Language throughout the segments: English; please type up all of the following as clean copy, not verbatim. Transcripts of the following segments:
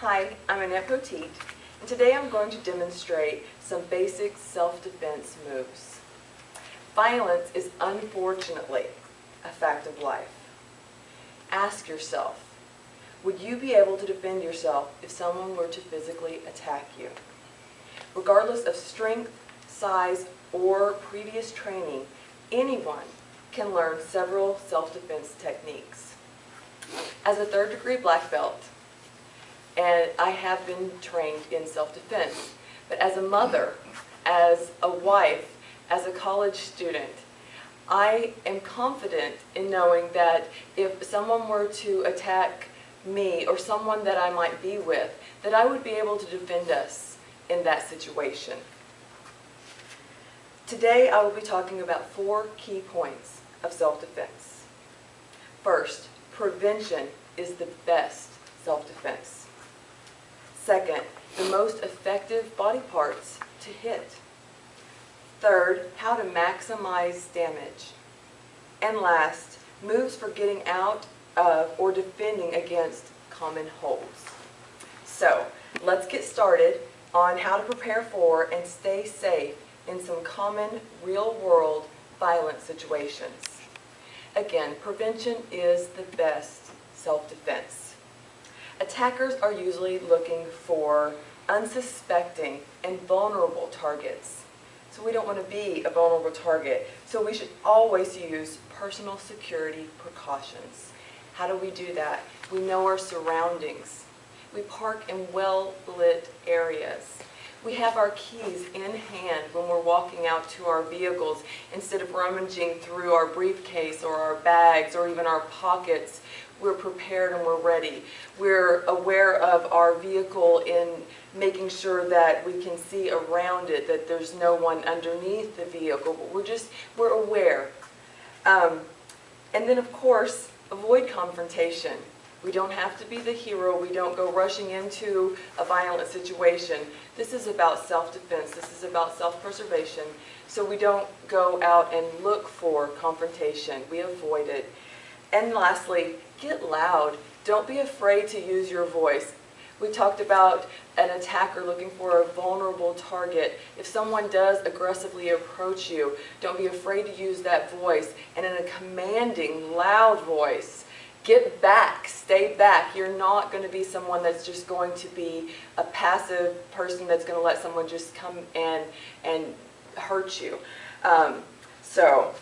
Hi, I'm Annette Poteet, and today I'm going to demonstrate some basic self-defense moves. Violence is unfortunately a fact of life. Ask yourself, would you be able to defend yourself if someone were to physically attack you? Regardless of strength, size, or previous training, anyone can learn several self-defense techniques. As a third-degree black belt, and I have been trained in self-defense, but as a mother, as a wife, as a college student, I am confident in knowing that if someone were to attack me or someone that I might be with, that I would be able to defend us in that situation. Today I will be talking about 4 key points of self-defense. First, prevention is the best self-defense. Second, the most effective body parts to hit. Third, how to maximize damage. And last, moves for getting out of or defending against common holes. So, let's get started on how to prepare for and stay safe in some common real-world violent situations. Again, prevention is the best self-defense. Attackers are usually looking for unsuspecting and vulnerable targets. So we don't want to be a vulnerable target. So we should always use personal security precautions. How do we do that? We know our surroundings. We park in well-lit areas. We have our keys in hand when we're walking out to our vehicles instead of rummaging through our briefcase or our bags or even our pockets. We're prepared and we're ready. We're aware of our vehicle in making sure that we can see around it, that there's no one underneath the vehicle, but we're aware. And then of course, avoid confrontation. We don't have to be the hero. We don't go rushing into a violent situation. This is about self-defense. This is about self-preservation. So we don't go out and look for confrontation. We avoid it. And lastly, get loud. Don't be afraid to use your voice. We talked about an attacker looking for a vulnerable target. If someone does aggressively approach you, don't be afraid to use that voice. And in a commanding, loud voice, get back, stay back. You're not going to be someone that's just going to be a passive person that's going to let someone just come and hurt you. So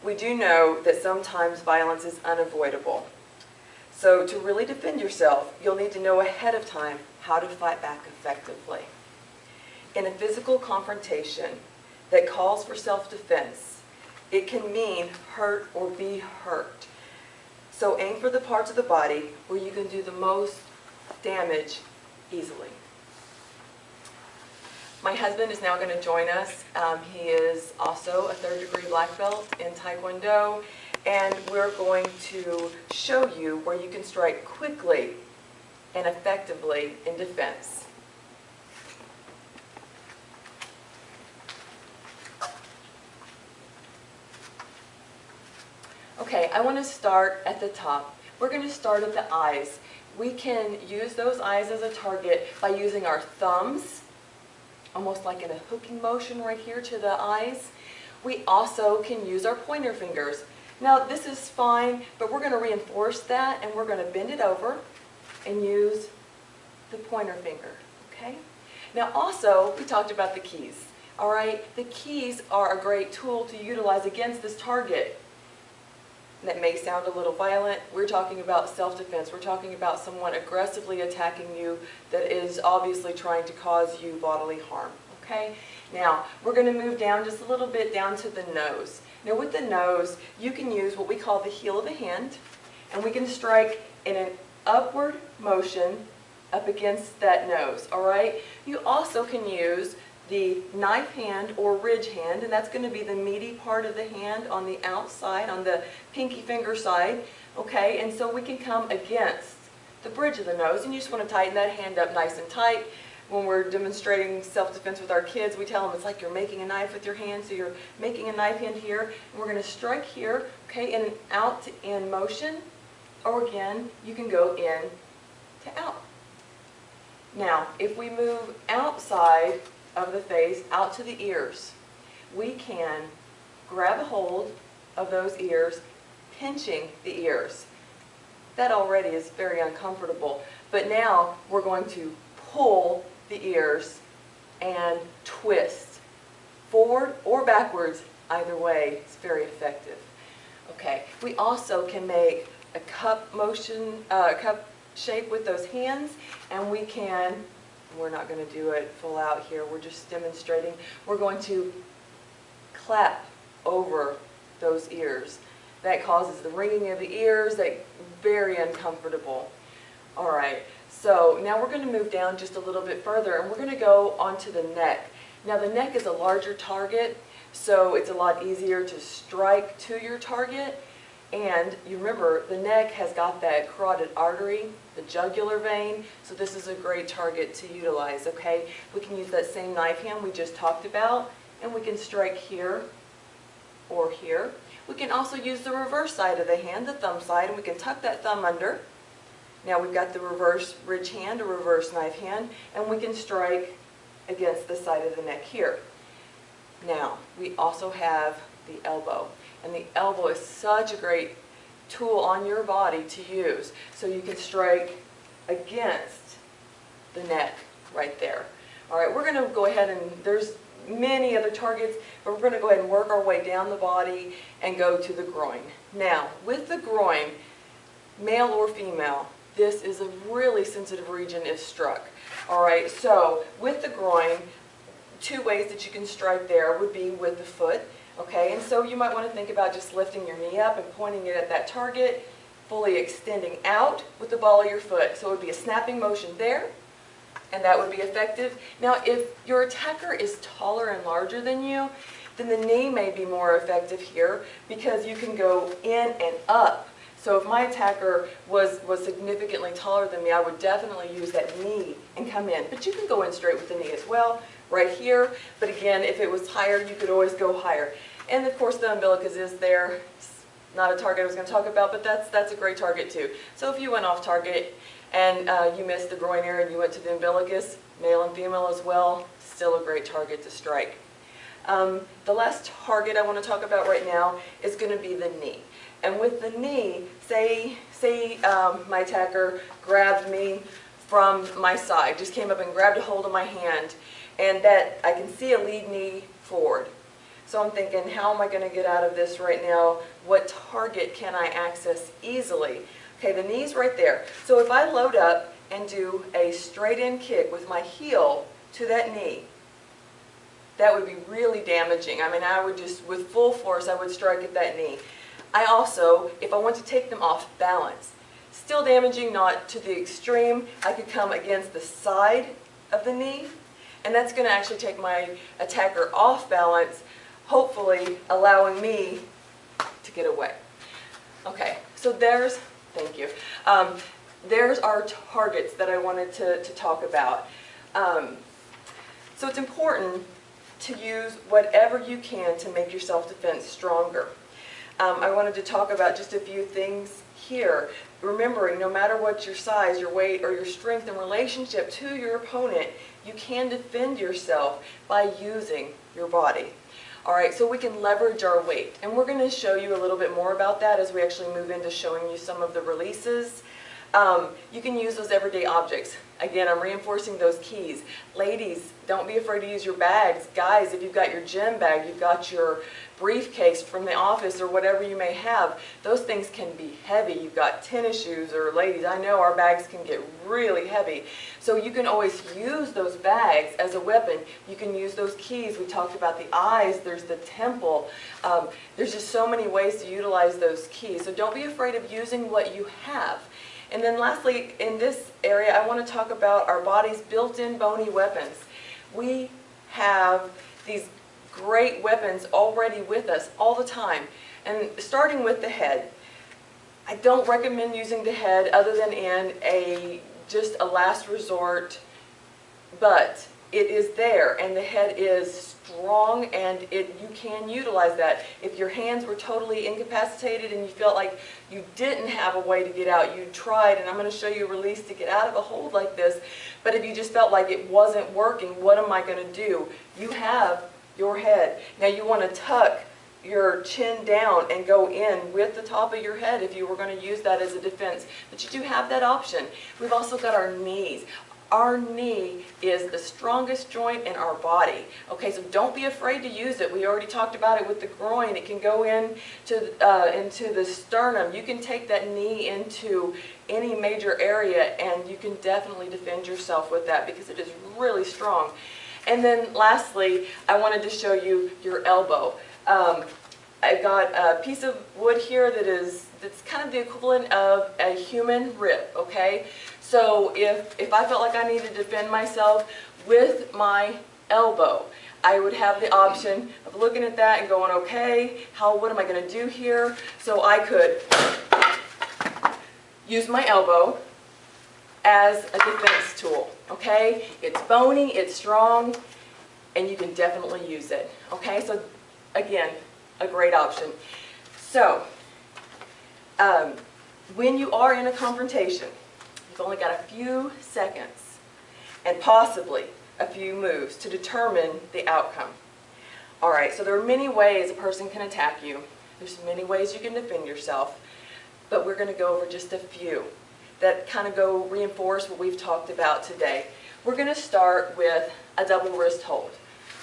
we do know that sometimes violence is unavoidable. So to really defend yourself, you'll need to know ahead of time how to fight back effectively. In a physical confrontation that calls for self-defense, it can mean hurt or be hurt. So aim for the parts of the body where you can do the most damage easily. My husband is now going to join us. He is also a third-degree black belt in Taekwondo, and we're going to show you where you can strike quickly and effectively in defense. Okay, I want to start at the top. We're going to start at the eyes. We can use those eyes as a target by using our thumbs, almost like in a hooking motion right here to the eyes. We also can use our pointer fingers. Now this is fine, but we're going to reinforce that and we're going to bend it over and use the pointer finger, okay? Now also, we talked about the keys, all right? The keys are a great tool to utilize against this target. That may sound a little violent. We're talking about self-defense. We're talking about someone aggressively attacking you that is obviously trying to cause you bodily harm, okay? Now, we're going to move down just a little bit down to the nose. Now with the nose, you can use what we call the heel of the hand, and we can strike in an upward motion up against that nose, all right? You also can use the knife hand or ridge hand, and that's going to be the meaty part of the hand on the outside, on the pinky finger side, okay? And so we can come against the bridge of the nose, and you just want to tighten that hand up nice and tight. When we're demonstrating self-defense with our kids, we tell them it's like you're making a knife with your hand, so you're making a knife hand here, and we're going to strike here, okay, in an out to in motion, or again, you can go in to out. Now, if we move outside of the face, out to the ears, we can grab a hold of those ears, pinching the ears. That already is very uncomfortable, but now we're going to pull the ears and twist forward or backwards. Either way, it's very effective. Okay, we also can make a cup motion, cup shape with those hands, and we can, we're not going to do it full out here, we're just demonstrating, we're going to clap over those ears. That causes the ringing of the ears, that very uncomfortable. All right, so now we're going to move down just a little bit further, and we're going to go onto the neck. Now the neck is a larger target, so it's a lot easier to strike to your target. And you remember, the neck has got that carotid artery, the jugular vein, so this is a great target to utilize, okay? We can use that same knife hand we just talked about, and we can strike here or here. We can also use the reverse side of the hand, the thumb side, and we can tuck that thumb under. Now we've got the reverse ridge hand, a reverse knife hand, and we can strike against the side of the neck here. Now, we also have the elbow. And the elbow is such a great tool on your body to use. So you can strike against the neck right there. All right, we're going to go ahead and, there's many other targets, but we're going to go ahead and work our way down the body and go to the groin. Now, with the groin, male or female, this is a really sensitive region if struck. All right, so with the groin, two ways that you can strike there would be with the foot. Okay, and so you might want to think about just lifting your knee up and pointing it at that target, fully extending out with the ball of your foot. So it would be a snapping motion there, and that would be effective. Now, if your attacker is taller and larger than you, then the knee may be more effective here because you can go in and up. So if my attacker was significantly taller than me, I would definitely use that knee and come in. But you can go in straight with the knee as well, right here. But again, if it was higher, you could always go higher. And of course, the umbilicus is there. It's not a target I was going to talk about, but that's a great target too. So if you went off target and you missed the groin area and you went to the umbilicus, male and female as well, still a great target to strike. The last target I want to talk about right now is going to be the knee. And with the knee, say my attacker grabbed me from my side, just came up and grabbed a hold of my hand, and that I can see a lead knee forward. So I'm thinking, how am I going to get out of this right now? What target can I access easily? Okay, the knee's right there. So if I load up and do a straight in kick with my heel to that knee, that would be really damaging. I mean, I would just, with full force, I would strike at that knee. I also, if I want to take them off balance, still damaging, not to the extreme, I could come against the side of the knee, and that's going to actually take my attacker off balance, hopefully allowing me to get away. Okay, so there's, thank you, there's our targets that I wanted to talk about. So it's important to use whatever you can to make your self-defense stronger. I wanted to talk about just a few things here. Remembering, no matter what your size, your weight, or your strength in relationship to your opponent, you can defend yourself by using your body. All right, so we can leverage our weight. And we're going to show you a little bit more about that as we actually move into showing you some of the releases. You can use those everyday objects. Again, I'm reinforcing those keys. Ladies, don't be afraid to use your bags. Guys, if you've got your gym bag, you've got your briefcase from the office or whatever you may have, those things can be heavy. You've got tennis shoes, or ladies, I know our bags can get really heavy. So you can always use those bags as a weapon. You can use those keys. We talked about the eyes, there's the temple. There's just so many ways to utilize those keys. So don't be afraid of using what you have. And then lastly, in this area, I want to talk about our body's built-in bony weapons. We have these great weapons already with us all the time. And starting with the head, I don't recommend using the head other than in just a last resort, but it is there, and the head is strong, and you can utilize that. If your hands were totally incapacitated and you felt like you didn't have a way to get out, you tried, and I'm going to show you a release to get out of a hold like this, but if you just felt like it wasn't working, what am I going to do? You have your head. Now you want to tuck your chin down and go in with the top of your head if you were going to use that as a defense. But you do have that option. We've also got our knees. Our knee is the strongest joint in our body. Okay, so don't be afraid to use it. We already talked about it with the groin. It can go into the sternum. You can take that knee into any major area, and you can definitely defend yourself with that because it is really strong. And then lastly, I wanted to show you your elbow. I've got a piece of wood here that's kind of the equivalent of a human rib, okay? So if I felt like I needed to defend myself with my elbow, I would have the option of looking at that and going, okay, what am I going to do here? So I could use my elbow as a defense tool, okay? It's bony, it's strong, and you can definitely use it, okay? So again, a great option. So, when you are in a confrontation, you've only got a few seconds and possibly a few moves to determine the outcome. Alright, so there are many ways a person can attack you. There's many ways you can defend yourself, but we're going to go over just a few that kind of reinforce what we've talked about today. We're going to start with a double wrist hold.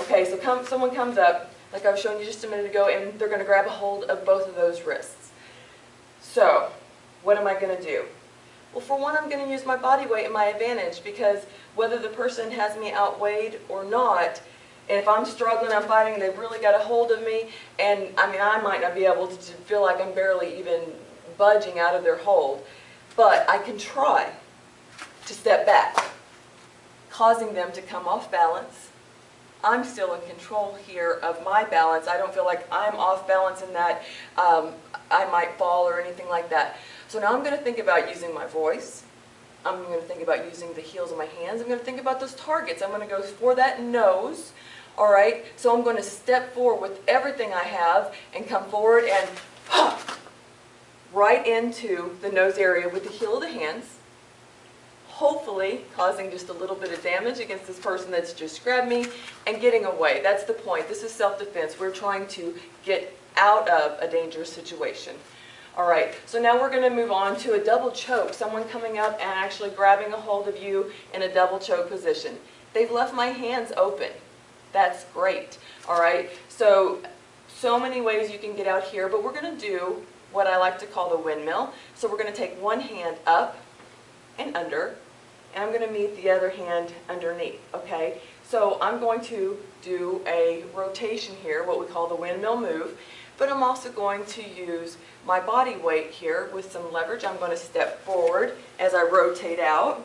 Okay, so someone comes up, like I was showing you just a minute ago, and they're going to grab a hold of both of those wrists. So, what am I going to do? Well, for one, I'm going to use my body weight in my advantage, because whether the person has me outweighed or not, and if I'm struggling, I'm fighting, and they've really got a hold of me, and I might not be able to feel like I'm barely even budging out of their hold, but I can try to step back, causing them to come off balance. I'm still in control here of my balance. I don't feel like I'm off balance in that I might fall or anything like that. So now I'm going to think about using my voice. I'm going to think about using the heels of my hands. I'm going to think about those targets. I'm going to go for that nose. All right? So I'm going to step forward with everything I have and come forward and pop right into the nose area with the heel of the hands, hopefully causing just a little bit of damage against this person that's just grabbed me and getting away. That's the point. This is self-defense. We're trying to get out of a dangerous situation. All right, so now we're going to move on to a double choke. Someone coming up and actually grabbing a hold of you in a double choke position. They've left my hands open. That's great. All right, so many ways you can get out here, but we're going to do what I like to call the windmill. So we're going to take one hand up and under, and I'm going to meet the other hand underneath, okay? So I'm going to do a rotation here, what we call the windmill move, but I'm also going to use my body weight here with some leverage. I'm going to step forward as I rotate out.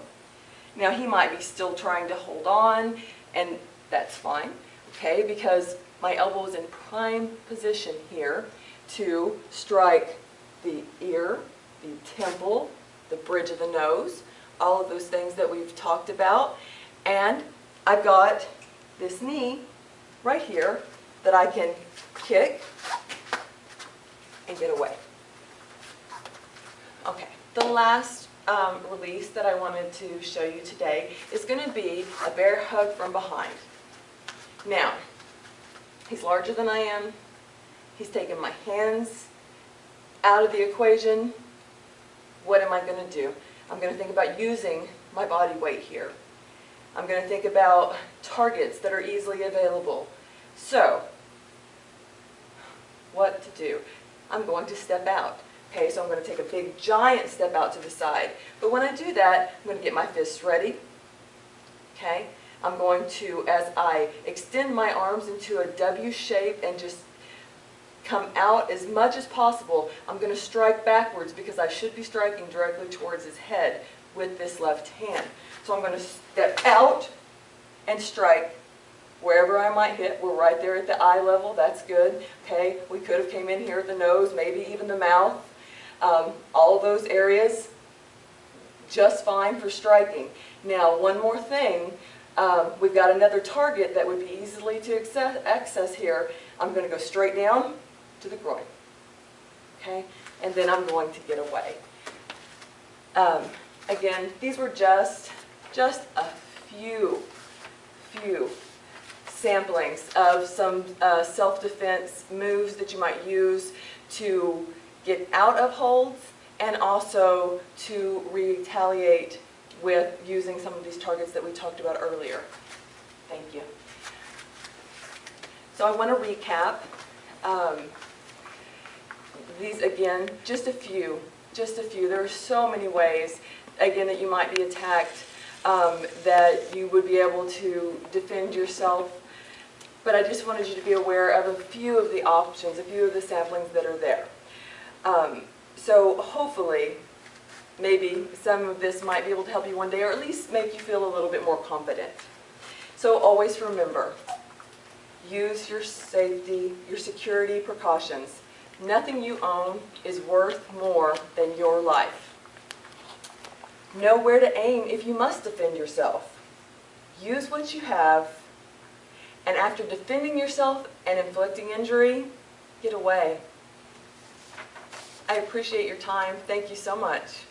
Now he might be still trying to hold on, and that's fine, okay, because my elbow is in prime position here to strike the ear, the temple, the bridge of the nose, all of those things that we've talked about. And I've got this knee right here that I can kick and get away. Okay, the last release that I wanted to show you today is going to be a bear hug from behind. Now, he's larger than I am. He's taken my hands out of the equation. What am I going to do? I'm going to think about using my body weight here. I'm going to think about targets that are easily available. So, what to do? I'm going to step out. Okay, so I'm going to take a big giant step out to the side. But when I do that, I'm going to get my fists ready. Okay, I'm going to, as I extend my arms into a W shape and just come out as much as possible, I'm going to strike backwards because I should be striking directly towards his head with this left hand. So I'm going to step out and strike wherever I might hit. We're right there at the eye level. That's good. Okay, we could have came in here at the nose, maybe even the mouth. All of those areas, just fine for striking. Now, one more thing. We've got another target that would be easily to access here. I'm going to go straight down to the groin. Okay? And then I'm going to get away. Again, these were just a few samplings of some self-defense moves that you might use to get out of holds and also to retaliate with using some of these targets that we talked about earlier. Thank you. So I want to recap. These, again, just a few. There are so many ways, again, that you might be attacked, that you would be able to defend yourself. But I just wanted you to be aware of a few of the options, a few of the samplings that are there. So hopefully, maybe some of this might be able to help you one day, or at least make you feel a little bit more confident. So always remember, use your safety, your security precautions. Nothing you own is worth more than your life. Know where to aim if you must defend yourself. Use what you have, and after defending yourself and inflicting injury, get away. I appreciate your time. Thank you so much.